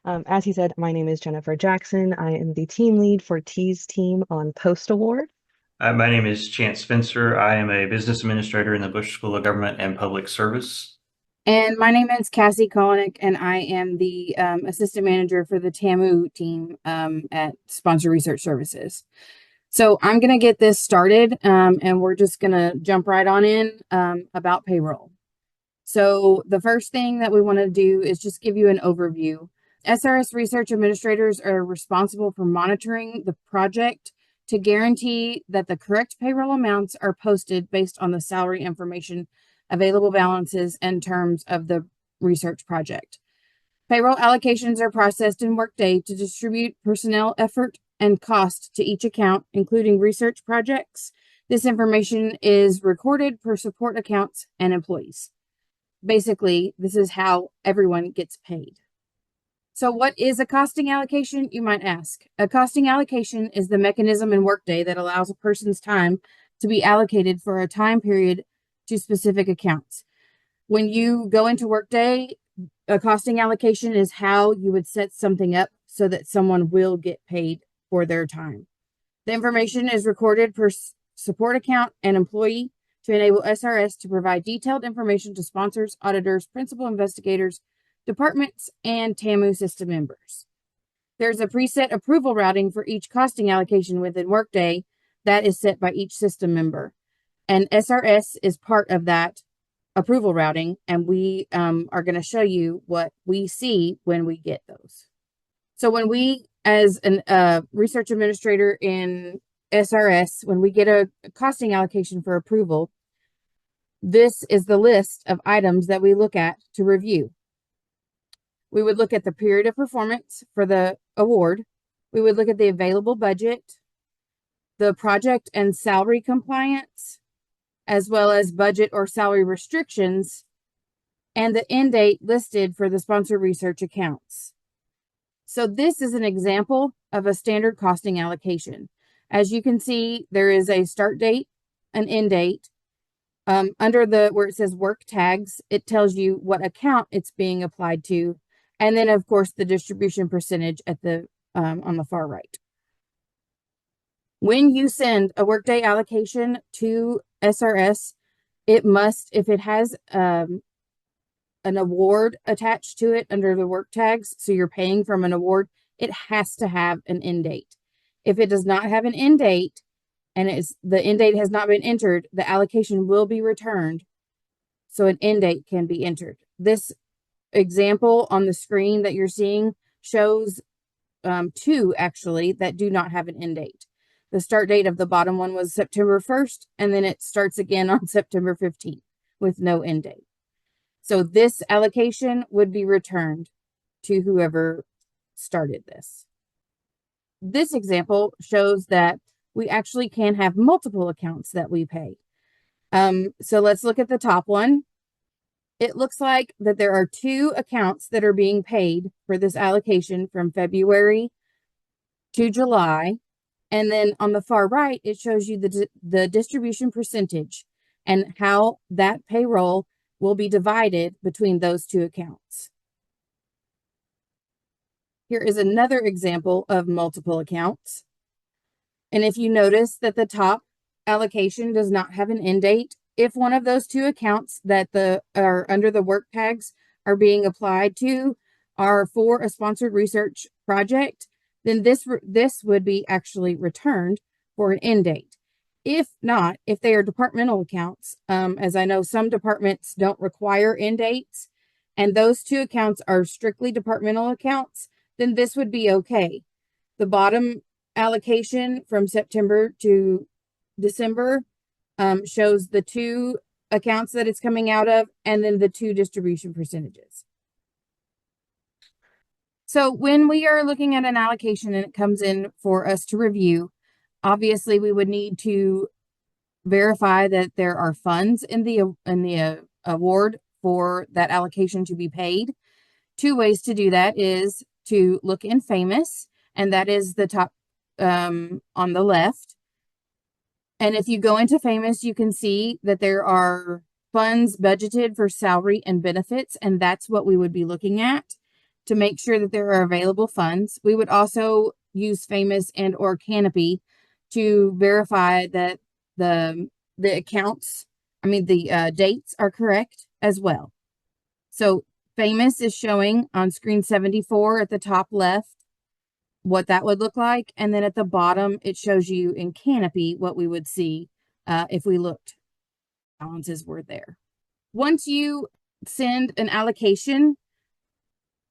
As he said, my name is Jennifer Jackson. I am the team lead for T's team on Post Award. My name is Chance Spencer. I am a business administrator in the Bush School of Government and Public Service. And my name is Cassie Kolnick, and I am the assistant manager for the TAMU team at Sponsor Research Services. So I'm going to get this started, and we're just going to jump right on in about payroll. So the first thing that we want to do is just give you an overview. SRS research administrators are responsible for monitoring the project to guarantee that the correct payroll amounts are posted based on the salary information, available balances, and terms of the research project. Payroll allocations are processed in Workday to distribute personnel effort and cost to each account, including research projects. This information is recorded per support accounts and employees. Basically, this is how everyone gets paid. So what is a costing allocation, you might ask? A costing allocation is the mechanism in Workday that allows a person's time to be allocated for a time period to specific accounts. When you go into Workday, a costing allocation is how you would set something up so that someone will get paid for their time. The information is recorded per support account and employee to enable SRS to provide detailed information to sponsors, auditors, principal investigators, departments, and TAMU system members. There's a preset approval routing for each costing allocation within Workday that is set by each system member. And SRS is part of that approval routing, and we are going to show you what we see when we get those. So when we, as a research administrator in SRS, when we get a costing allocation for approval, this is the list of items that we look at to review. We would look at the period of performance for the award. We would look at the available budget, the project and salary compliance, as well as budget or salary restrictions, and the end date listed for the sponsor research accounts. So this is an example of a standard costing allocation. As you can see, there is a start date, an end date. Under where it says work tags, it tells you what account it's being applied to. And then, of course, the distribution percentage at the on the far right. When you send a Workday allocation to SRS, it must, if it has an award attached to it under the work tags, so you're paying from an award, it has to have an end date. If it does not have an end date and the end date has not been entered, the allocation will be returned so an end date can be entered. This example on the screen that you're seeing shows two actually that do not have an end date. The start date of the bottom one was September 1st, and then it starts again on September 15th with no end date. So this allocation would be returned to whoever started this. This example shows that we actually can have multiple accounts that we pay. So let's look at the top one. It looks like that there are two accounts that are being paid for this allocation from February to July. And then on the far right, it shows you the distribution percentage and how that payroll will be divided between those two accounts. Here is another example of multiple accounts. And if you notice that the top allocation does not have an end date, if one of those two accounts that are under the work tags are being applied to are for a sponsored research project, then this would be actually returned for an end date. If not, if they are departmental accounts, as I know some departments don't require end dates, and those two accounts are strictly departmental accounts, then this would be okay. The bottom allocation from September to December shows the two accounts that it's coming out of, and then the two distribution percentages. So when we are looking at an allocation and it comes in for us to review, obviously we would need to verify that there are funds in the award for that allocation to be paid. Two ways to do that is to look in Famous, and that is the top on the left. And if you go into Famous, you can see that there are funds budgeted for salary and benefits, and that's what we would be looking at. to make sure that there are available funds. We would also use Famous and or Canopy to verify that the accounts, the dates are correct as well. So Famous is showing on screen 74 at the top left what that would look like. And then at the bottom, it shows you in Canopy what we would see if we looked. Balances were there. Once you send an allocation,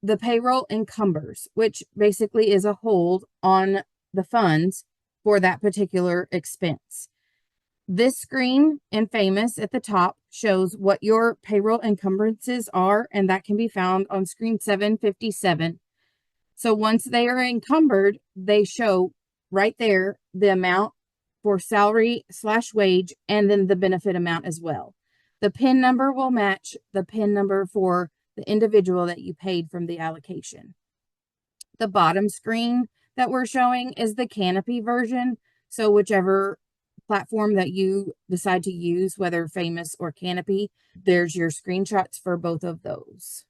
the payroll encumbers, which basically is a hold on the funds for that particular expense. This screen in Famous at the top shows what your payroll encumbrances are, and that can be found on screen 757. So once they are encumbered, they show right there the amount for salary/wage and then the benefit amount as well. The PIN number will match the PIN number for the individual that you paid from the allocation. The bottom screen that we're showing is the Canopy version. So whichever platform that you decide to use, whether Famous or Canopy, there's your screenshots for both of those.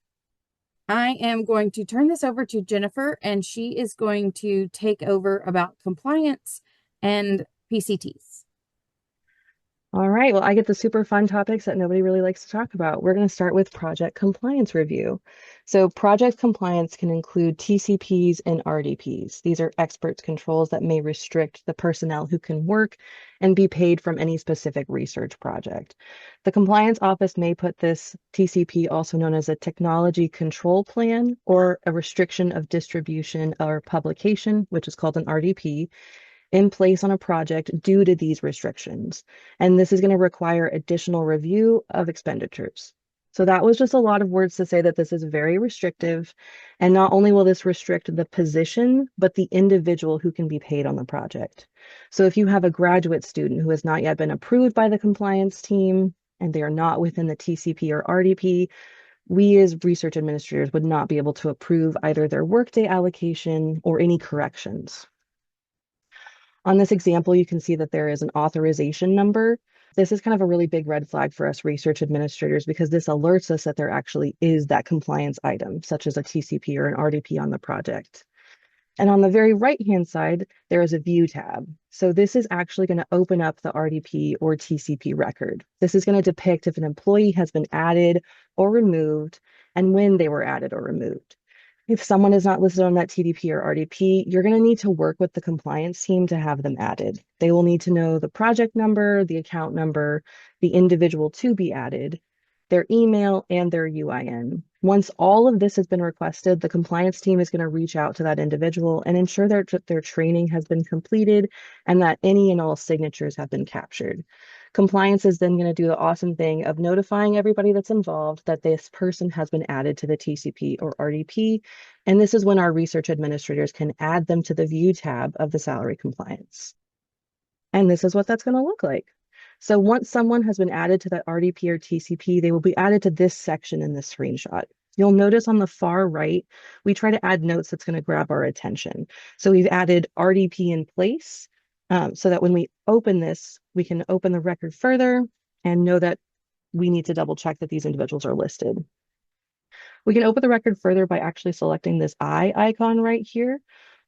I am going to turn this over to Jennifer, and she is going to take over about compliance and PCTs. All right, well, I get the super fun topics that nobody really likes to talk about. We're going to start with project compliance review. So project compliance can include TCPs and RDPs. These are experts controls that may restrict the personnel who can work and be paid from any specific research project. The compliance office may put this TCP, also known as a technology control plan, or a restriction of distribution or publication, which is called an RDP, in place on a project due to these restrictions. And this is going to require additional review of expenditures. So that was just a lot of words to say that this is very restrictive. And not only will this restrict the position, but the individual who can be paid on the project. So if you have a graduate student who has not yet been approved by the compliance team and they are not within the TCP or RDP, we as research administrators would not be able to approve either their workday allocation or any corrections. On this example, you can see that there is an authorization number. This is kind of a really big red flag for us research administrators because this alerts us that there actually is that compliance item, such as a TCP or an RDP on the project. And on the very right-hand side, there is a View tab. So this is actually going to open up the RDP or TCP record. This is going to depict if an employee has been added or removed and when they were added or removed. If someone is not listed on that TDP or RDP, you're going to need to work with the compliance team to have them added. They will need to know the project number, the account number, the individual to be added, their email, and their UIN. Once all of this has been requested, the compliance team is going to reach out to that individual and ensure that their training has been completed and that any and all signatures have been captured. Compliance is then going to do the awesome thing of notifying everybody that's involved that this person has been added to the TCP or RDP. And this is when our research administrators can add them to the View tab of the salary compliance. And this is what that's going to look like. So once someone has been added to that RDP or TCP, they will be added to this section in this screenshot. You'll notice on the far right, we try to add notes that's going to grab our attention. So we've added RDP in place so that when we open this, we can open the record further and know that we need to double check that these individuals are listed. We can open the record further by actually selecting this eye icon right here.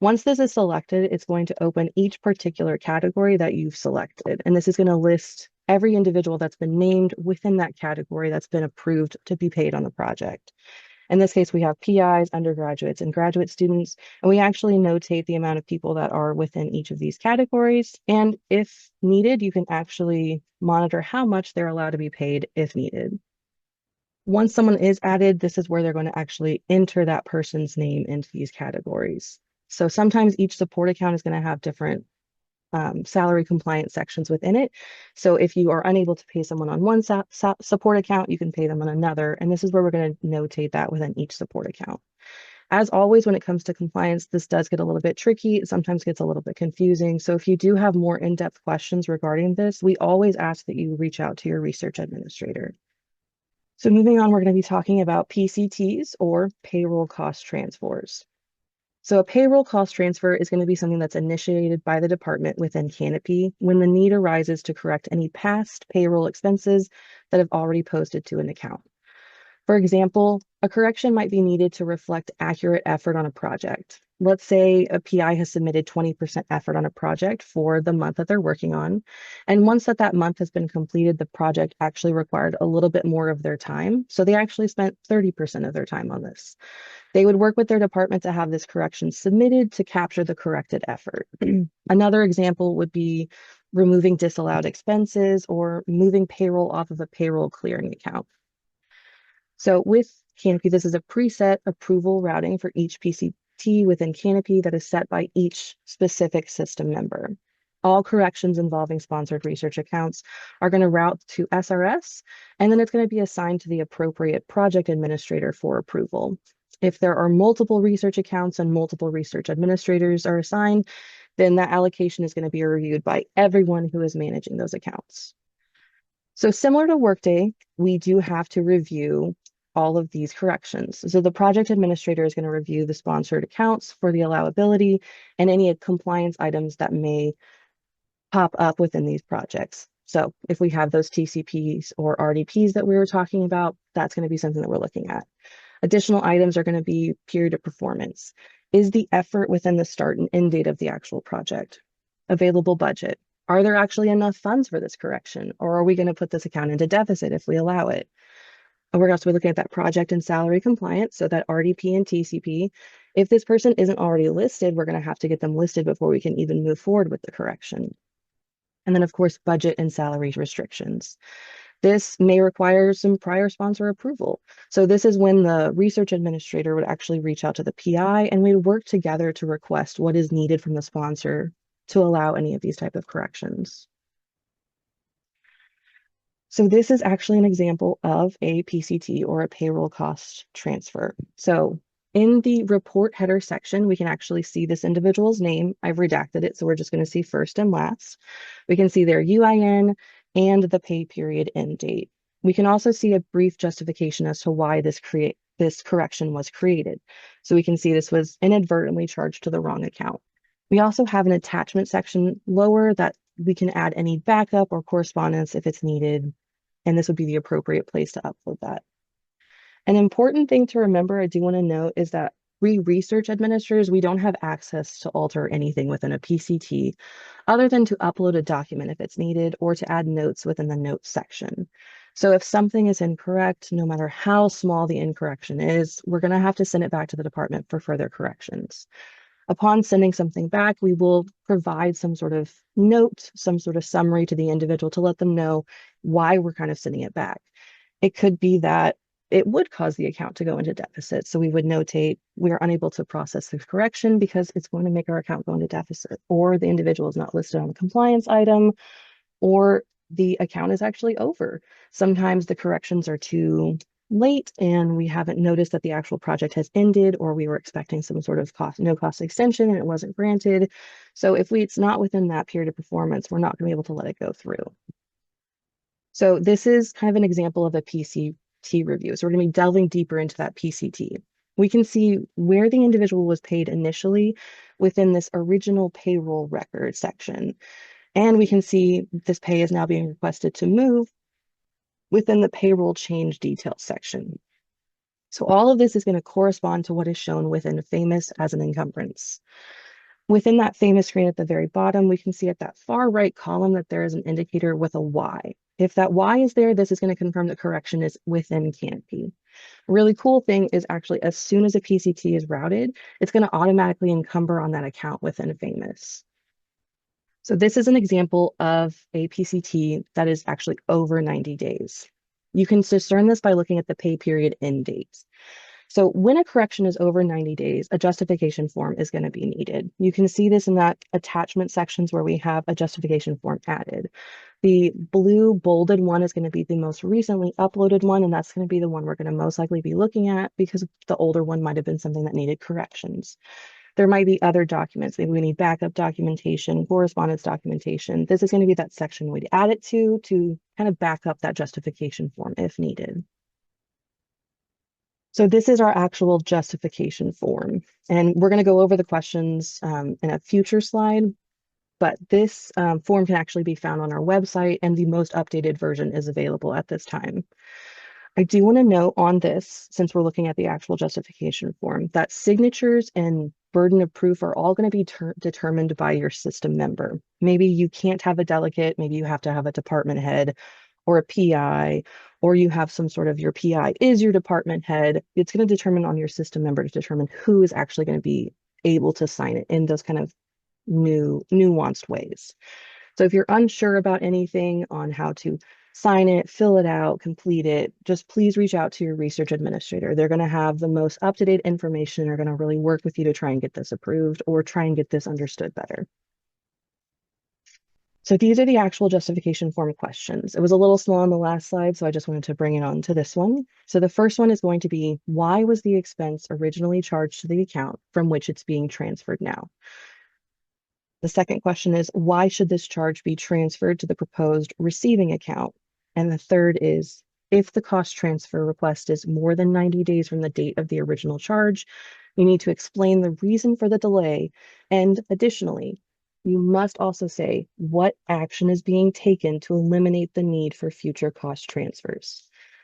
Once this is selected, it's going to open each particular category that you've selected. And this is going to list every individual that's been named within that category that's been approved to be paid on the project. In this case, we have PIs, undergraduates, and graduate students, and we actually notate the amount of people that are within each of these categories. And if needed, you can actually monitor how much they're allowed to be paid if needed. Once someone is added, this is where they're going to actually enter that person's name into these categories. So sometimes each support account is going to have different salary compliance sections within it. So if you are unable to pay someone on one support account, you can pay them on another. And this is where we're going to notate that within each support account. As always, when it comes to compliance, this does get a little bit tricky. It sometimes gets a little bit confusing. So if you do have more in-depth questions regarding this, we always ask that you reach out to your research administrator. So moving on, we're going to be talking about PCTs or payroll cost transfers. So a payroll cost transfer is going to be something that's initiated by the department within Canopy when the need arises to correct any past payroll expenses that have already posted to an account. For example, a correction might be needed to reflect accurate effort on a project. Let's say a PI has submitted 20% effort on a project for the month that they're working on. And once that month has been completed, the project actually required a little bit more of their time. So they actually spent 30% of their time on this. They would work with their department to have this correction submitted to capture the corrected effort. Another example would be removing disallowed expenses or moving payroll off of a payroll clearing account. So with Canopy, this is a preset approval routing for each PCT within Canopy that is set by each specific system member. All corrections involving sponsored research accounts are going to route to SRS, and then it's going to be assigned to the appropriate project administrator for approval. If there are multiple research accounts and multiple research administrators are assigned, then that allocation is going to be reviewed by everyone who is managing those accounts. So similar to Workday, we do have to review all of these corrections. So the project administrator is going to review the sponsored accounts for the allowability and any compliance items that may pop up within these projects. So if we have those TCPs or RDPs that we were talking about, that's going to be something that we're looking at. Additional items are going to be period of performance. Is the effort within the start and end date of the actual project? Available budget. Are there actually enough funds for this correction? Or are we going to put this account into deficit if we allow it? And we're also looking at that project and salary compliance, so that RDP and TCP. If this person isn't already listed, we're going to have to get them listed before we can even move forward with the correction. And then, of course, budget and salary restrictions. This may require some prior sponsor approval. So this is when the research administrator would actually reach out to the PI and we'd work together to request what is needed from the sponsor to allow any of these type of corrections. So this is actually an example of a PCT or a payroll cost transfer. So in the report header section, we can actually see this individual's name. I've redacted it, so we're just going to see first and last. We can see their UIN and the pay period end date. We can also see a brief justification as to why this correction was created. So we can see this was inadvertently charged to the wrong account. We also have an attachment section lower that we can add any backup or correspondence if it's needed, and this would be the appropriate place to upload that. An important thing to remember, I do want to note, is that we research administrators, we don't have access to alter anything within a PCT other than to upload a document if it's needed or to add notes within the notes section. So if something is incorrect, no matter how small the incorrection is, we're going to have to send it back to the department for further corrections. Upon sending something back, we will provide some sort of note, some sort of summary to the individual to let them know why we're kind of sending it back. It could be that it would cause the account to go into deficit. So we would notate we are unable to process this correction because it's going to make our account go into deficit, or the individual is not listed on a compliance item, or the account is actually over. Sometimes the corrections are too late and we haven't noticed that the actual project has ended, or we were expecting some sort of no cost extension and it wasn't granted. So if it's not within that period of performance, we're not going to be able to let it go through. So this is kind of an example of a PCT review. So we're going to be delving deeper into that PCT. We can see where the individual was paid initially within this original payroll record section. And we can see this pay is now being requested to move within the payroll change details section. So all of this is going to correspond to what is shown within FAMOUS as an encumbrance. Within that FAMOUS screen at the very bottom, we can see at that far right column that there is an indicator with a Y. If that Y is there, this is going to confirm the correction is within Canopy. A really cool thing is actually as soon as a PCT is routed, it's going to automatically encumber on that account within FAMOUS. So this is an example of a PCT that is actually over 90 days. You can discern this by looking at the pay period end dates. So when a correction is over 90 days, a justification form is going to be needed. You can see this in that attachment sections where we have a justification form added. The blue bolded one is going to be the most recently uploaded one, and that's going to be the one we're going to most likely be looking at because the older one might have been something that needed corrections. There might be other documents. Maybe we need backup documentation, correspondence documentation. This is going to be that section we'd add it to kind of back up that justification form if needed. So this is our actual justification form, and we're going to go over the questions in a future slide, but this form can actually be found on our website, and the most updated version is available at this time. I do want to note on this, since we're looking at the actual justification form, that signatures and burden of proof are all going to be determined by your system member. Maybe you can't have a delegate, maybe you have to have a department head or a PI, or you have some sort of your PI is your department head. It's going to determine on your system member to determine who is actually going to be able to sign it in those kind of nuanced ways. So if you're unsure about anything on how to sign it, fill it out, complete it, just please reach out to your research administrator. They're going to have the most up-to-date information and are going to really work with you to try and get this approved or try and get this understood better. So these are the actual justification form questions. It was a little small on the last slide, so I just wanted to bring it on to this one. So the first one is going to be, why was the expense originally charged to the account from which it's being transferred now? The second question is, why should this charge be transferred to the proposed receiving account? And the third is, if the cost transfer request is more than 90 days from the date of the original charge, you need to explain the reason for the delay. And additionally, you must also say what action is being taken to eliminate the need for future cost transfers.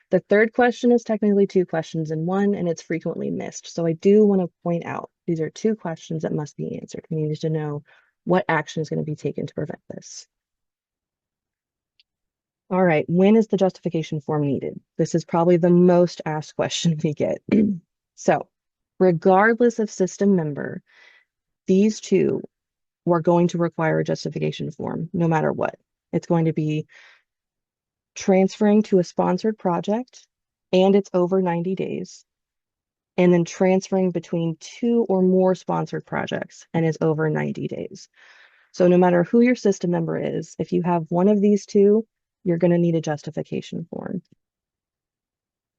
The third question is technically two questions in one, and it's frequently missed. So I do want to point out these are two questions that must be answered. We need to know what action is going to be taken to prevent this. All right, when is the justification form needed? This is probably the most asked question we get. So, regardless of system member, these two are going to require a justification form no matter what. It's going to be transferring to a sponsored project and it's over 90 days, and then transferring between two or more sponsored projects and is over 90 days. So no matter who your system member is, if you have one of these two, you're going to need a justification form.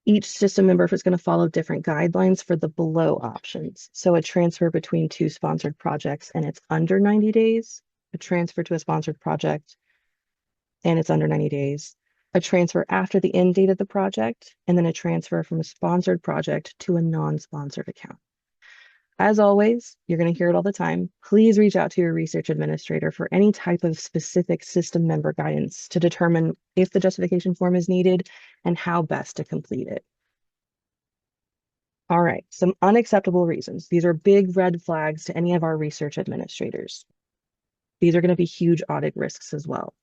Each system member is going to follow different guidelines for the below options. So a transfer between two sponsored projects and it's under 90 days, a transfer to a sponsored project and it's under 90 days, a transfer after the end date of the project, and then a transfer from a sponsored project to a non-sponsored account. As always, you're going to hear it all the time. Please reach out to your research administrator for any type of specific system member guidance to determine if the justification form is needed and how best to complete it. All right, some unacceptable reasons. These are big red flags to any of our research administrators. These are going to be huge audit risks as well.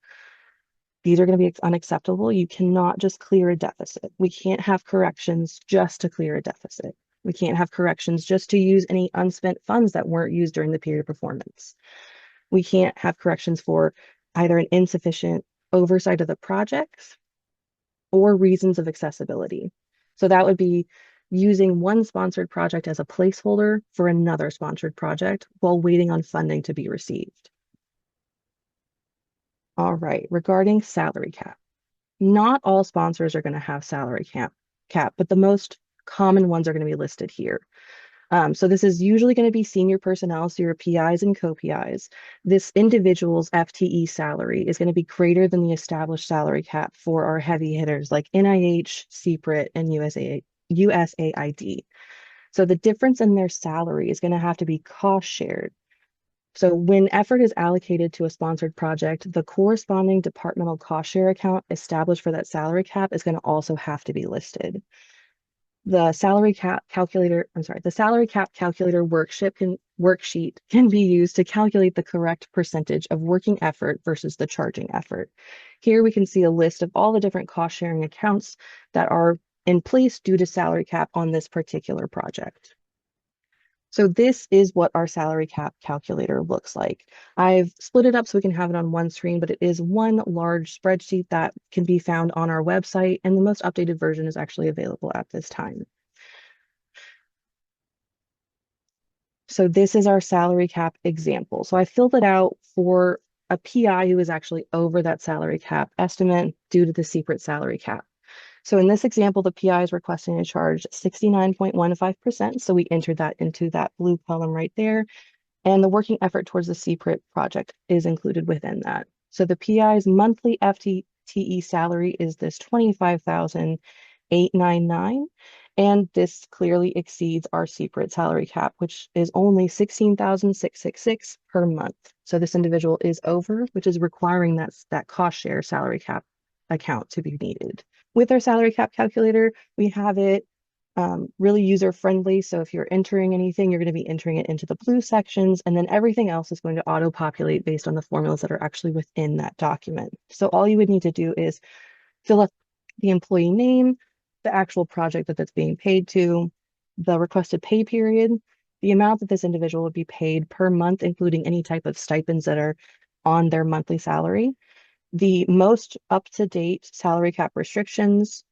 These are going to be unacceptable. You cannot just clear a deficit. We can't have corrections just to clear a deficit. We can't have corrections just to use any unspent funds that weren't used during the period of performance. We can't have corrections for either an insufficient oversight of the projects or reasons of accessibility. So that would be using one sponsored project as a placeholder for another sponsored project while waiting on funding to be received. All right, regarding salary cap. Not all sponsors are going to have salary cap, but the most common ones are going to be listed here. So this is usually going to be senior personnel, so your PIs and co-PIs. This individual's FTE salary is going to be greater than the established salary cap for our heavy hitters like NIH, CPRIT, and USAID. So the difference in their salary is going to have to be cost shared. So when effort is allocated to a sponsored project, the corresponding departmental cost share account established for that salary cap is going to also have to be listed. The salary cap calculator worksheet can be used to calculate the correct percentage of working effort versus the charging effort. Here we can see a list of all the different cost sharing accounts that are in place due to salary cap on this particular project. So this is what our salary cap calculator looks like. I've split it up so we can have it on one screen, but it is one large spreadsheet that can be found on our website, and the most updated version is actually available at this time. So this is our salary cap example. So I filled it out for a PI who is actually over that salary cap estimate due to the secret salary cap. So in this example, the PI is requesting a charge 69.15%. So we entered that into that blue column right there. And the working effort towards the CPRIT project is included within that. So the PI's monthly FTE salary is this $25,899. And this clearly exceeds our CPRIT salary cap, which is only $16,666 per month. So this individual is over, which is requiring that cost share salary cap account to be needed. With our salary cap calculator, we have it really user friendly. So if you're entering anything, you're going to be entering it into the blue sections, and then everything else is going to auto populate based on the formulas that are actually within that document. So all you would need to do is fill up the employee name, the actual project that that's being paid to, the requested pay period, the amount that this individual would be paid per month, including any type of stipends that are on their monthly salary, the most up-to-date salary cap restrictions.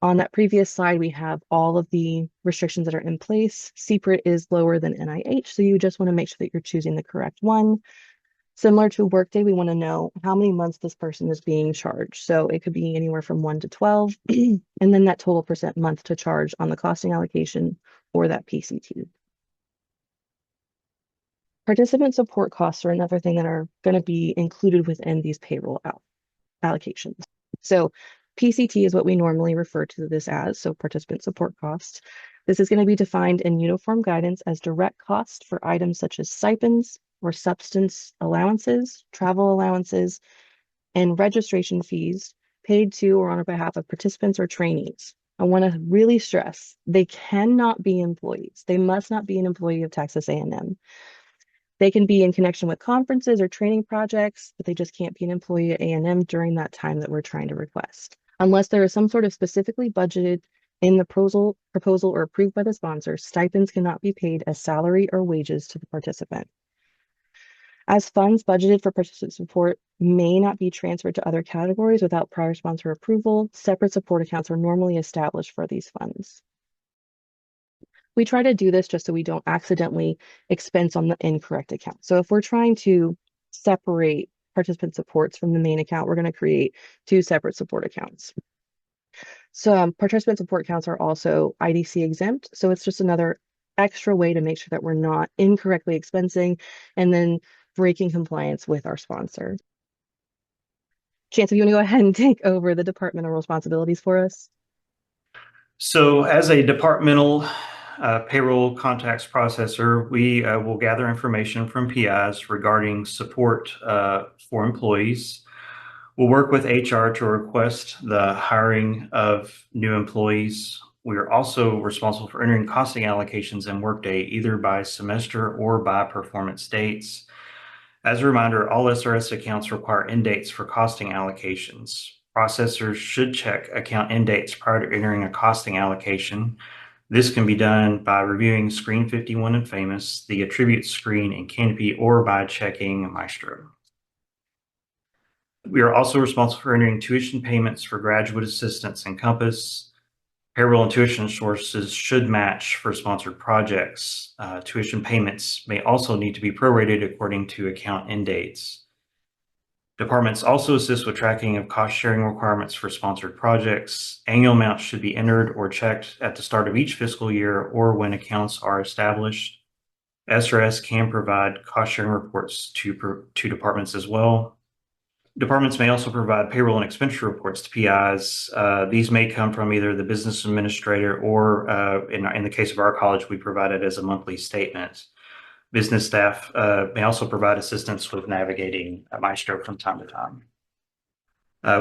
On that previous slide, we have all of the restrictions that are in place. CPRIT is lower than NIH, so you just want to make sure that you're choosing the correct one. Similar to Workday, we want to know how many months this person is being charged. So it could be anywhere from 1 to 12, and then that total percent month to charge on the costing allocation or that PCT. Participant support costs are another thing that are going to be included within these payroll allocations. So PCT is what we normally refer to this as, so participant support costs. This is going to be defined in uniform guidance as direct cost for items such as stipends or substance allowances, travel allowances, and registration fees paid to or on behalf of participants or trainees. I want to really stress, they cannot be employees. They must not be an employee of Texas A&M. They can be in connection with conferences or training projects, but they just can't be an employee at A&M during that time that we're trying to request. Unless there is some sort of specifically budgeted in the proposal or approved by the sponsor, stipends cannot be paid as salary or wages to the participant. As funds budgeted for participant support may not be transferred to other categories without prior sponsor approval, separate support accounts are normally established for these funds. We try to do this just so we don't accidentally expense on the incorrect account. So if we're trying to separate participant supports from the main account, we're going to create 2 separate support accounts. So participant support accounts are also IDC exempt. So it's just another extra way to make sure that we're not incorrectly expensing and then breaking compliance with our sponsor. Chance, if you want to go ahead and take over the departmental responsibilities for us. So as a departmental payroll contacts processor, we will gather information from PIs regarding support for employees. We'll work with HR to request the hiring of new employees. We are also responsible for entering costing allocations in Workday, either by semester or by performance dates. As a reminder, all SRS accounts require end dates for costing allocations. Processors should check account end dates prior to entering a costing allocation. This can be done by reviewing Screen 51 in Famous, the Attribute screen in Canopy, or by checking Maestro. We are also responsible for entering tuition payments for graduate assistants in Compass. Payroll and tuition sources should match for sponsored projects. Tuition payments may also need to be prorated according to account end dates. Departments also assist with tracking of cost sharing requirements for sponsored projects. Annual amounts should be entered or checked at the start of each fiscal year or when accounts are established. SRS can provide cost sharing reports to departments as well. Departments may also provide payroll and expenditure reports to PIs. These may come from either the business administrator or, in the case of our college, we provide it as a monthly statement. Business staff may also provide assistance with navigating Maestro from time to time.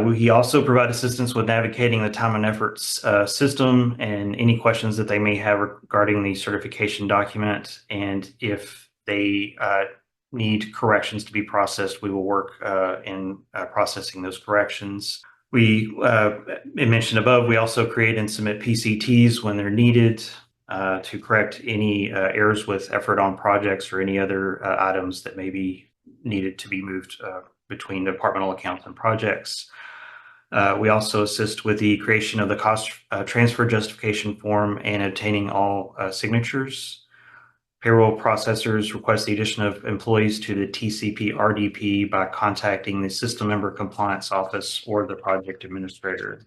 We also provide assistance with navigating the time and efforts system and any questions that they may have regarding the certification document. And if they need corrections to be processed, we will work in processing those corrections. We mentioned above, we also create and submit PCTs when they're needed to correct any errors with effort on projects or any other items that may be needed to be moved between departmental accounts and projects. We also assist with the creation of the cost transfer justification form and obtaining all signatures. Payroll processors request the addition of employees to the TCP RDP by contacting the System Member Compliance Office or the project administrator.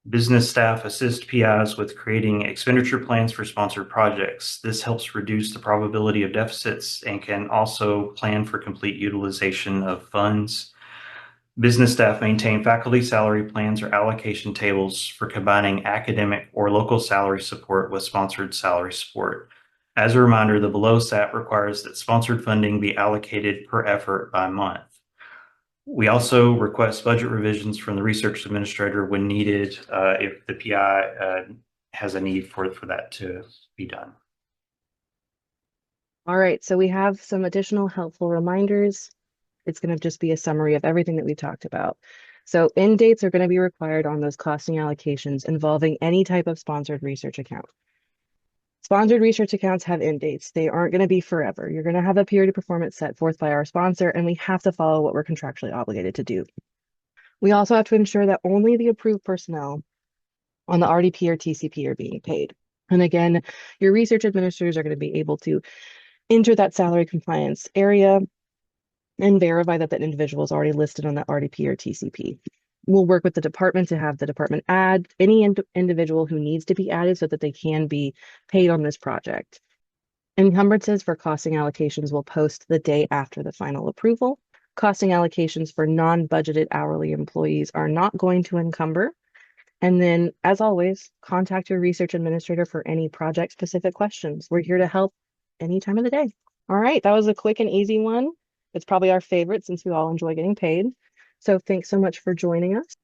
Business staff assist PIs with creating expenditure plans for sponsored projects. This helps reduce the probability of deficits and can also plan for complete utilization of funds. Business staff maintain faculty salary plans or allocation tables for combining academic or local salary support with sponsored salary support. As a reminder, the below SAP requires that sponsored funding be allocated per effort by month. We also request budget revisions from the research administrator when needed, if the PI has a need for that to be done. All right, so we have some additional helpful reminders. It's going to just be a summary of everything that we talked about. So end dates are going to be required on those costing allocations involving any type of sponsored research account. Sponsored research accounts have end dates. They aren't going to be forever. You're going to have a period of performance set forth by our sponsor, and we have to follow what we're contractually obligated to do. We also have to ensure that only the approved personnel on the RDP or TCP are being paid. And again, your research administrators are going to be able to enter that salary compliance area and verify that that individual is already listed on that RDP or TCP. We'll work with the department to have the department add any individual who needs to be added so that they can be paid on this project. Encumbrances for costing allocations will post the day after the final approval. Costing allocations for non-budgeted hourly employees are not going to encumber. And then, as always, contact your research administrator for any project-specific questions. We're here to help any time of the day. All right, that was a quick and easy one. It's probably our favorite since we all enjoy getting paid. So thanks so much for joining us.